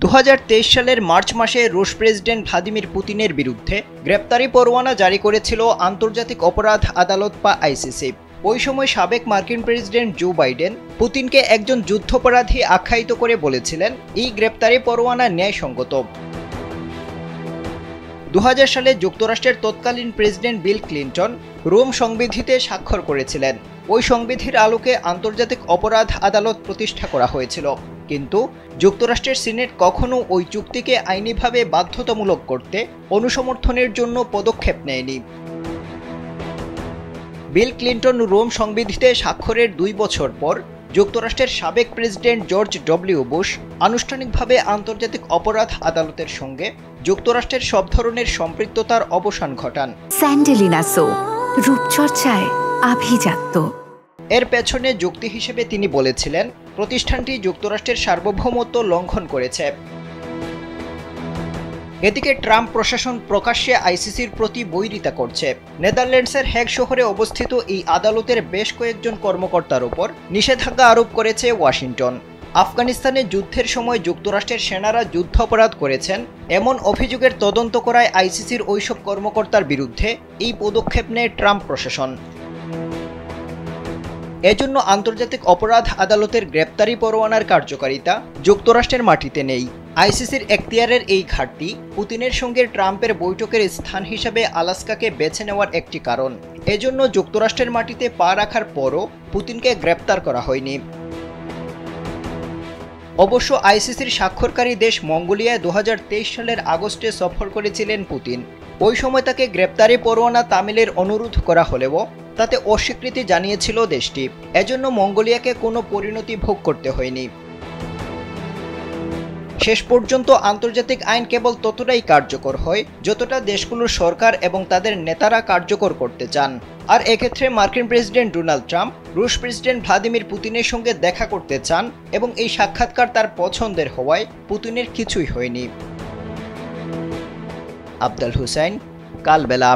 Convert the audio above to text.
2023 সালের মার্চ মাসে রুশ প্রেসিডেন্ট ভ্লাদিমির পুতিনের বিরুদ্ধে গ্রেপ্তারি পরোয়ানা জারি করেছিল আন্তর্জাতিক অপরাধ আদালত বা আইসিসি। ওই সময় সাবেক মার্কিন প্রেসিডেন্ট জো বাইডেন পুতিনকে একজন যুদ্ধাপরাধী আখ্যায়িত করে বলেছিলেন এই গ্রেপ্তারি পরোয়ানা ন্যায়সঙ্গত। 2000 সালে যুক্তরাষ্ট্রের তৎকালীন প্রেসিডেন্ট বিল ক্লিন্টন রোম সংবিধিতে স্বাক্ষর করেছিলেন। ওই সংবিধির আলোকে আন্তর্জাতিক অপরাধ আদালত প্রতিষ্ঠা করা হয়েছিল, কিন্তু যুক্তরাষ্ট্রের সিনেট কখনো ওই চুক্তিকে আইনিভাবে বাধ্যতামূলক করতে অনুসমর্থনের জন্য পদক্ষেপ নেয়নি। বিল ক্লিন্টন রোম সংবিধিতে স্বাক্ষরের 2 বছর পর যুক্তরাষ্ট্রের সাবেক প্রেসিডেন্ট জর্জ ডব্লিউ বুশ আনুষ্ঠানিকভাবে আন্তর্জাতিক অপরাধ আদালতের সঙ্গে যুক্তরাষ্ট্রের সব ধরনের সম্পৃক্ততার অবসান ঘটান। স্যান্ডেলিনা সো, রূপচর্চায় আভিজাত্য। এর পেছনে যুক্তি হিসেবে তিনি বলেছিলেন, প্রতিষ্ঠানটি যুক্তরাষ্ট্রের সার্বভৌমত্ব লঙ্ঘন করেছে। এদিকে ট্রাম্প প্রশাসন প্রকাশ্যে আইসিসির প্রতি বৈরিতা করছে। নেদারল্যান্ডসের হেগ শহরে অবস্থিত এই আদালতের বেশ কয়েকজন কর্মকর্তার উপর নিষেধাজ্ঞা আরোপ করেছে ওয়াশিংটন। আফগানিস্তানে যুদ্ধের সময় যুক্তরাষ্ট্রের সেনারা যুদ্ধাপরাধ করেছেন এমন অভিযোগের তদন্ত করায় আইসিসির ওইসব কর্মকর্তার বিরুদ্ধে এই পদক্ষেপ নেয় ট্রাম্প প্রশাসন। এজন্য আন্তর্জাতিক অপরাধ আদালতের গ্রেপ্তারি পরোয়ানার কার্যকারিতা যুক্তরাষ্ট্রের মাটিতে নেই। আইসিসির এখতিয়ারের এই ঘাটতি পুতিনের সঙ্গে ট্রাম্পের বৈঠকের স্থান হিসেবে আলাস্কাকে বেছে নেওয়ার একটি কারণ। এজন্য যুক্তরাষ্ট্রের মাটিতে পা রাখার পরও পুতিনকে গ্রেপ্তার করা হয়নি। অবশ্য আইসিসির স্বাক্ষরকারী দেশ মঙ্গোলিয়ায় 2023 সালের আগস্টে সফর করেছিলেন পুতিন। ওই সময় তাকে গ্রেপ্তারি পরোয়ানা তামিলের অনুরোধ করা হলেও তাতে অস্বীকৃতি জানিয়েছিল দেশটি। এজন্য মঙ্গোলিয়াকে কোনো পরিণতি ভোগ করতে হয়নি। শেষ পর্যন্ত আন্তর্জাতিক আইন কেবল ততটাই কার্যকর হয় যতটা দেশগুলোর সরকার এবং তাদের নেতারা কার্যকর করতে চান। আর এক্ষেত্রে মার্কিন প্রেসিডেন্ট ডোনাল্ড ট্রাম্প রুশ প্রেসিডেন্ট ভ্লাদিমির পুতিনের সঙ্গে দেখা করতে চান এবং এই সাক্ষাৎকার তার পছন্দের হওয়ায় পুতিনের কিছুই হয়নি। আফজাল হুসাইন, কালবেলা।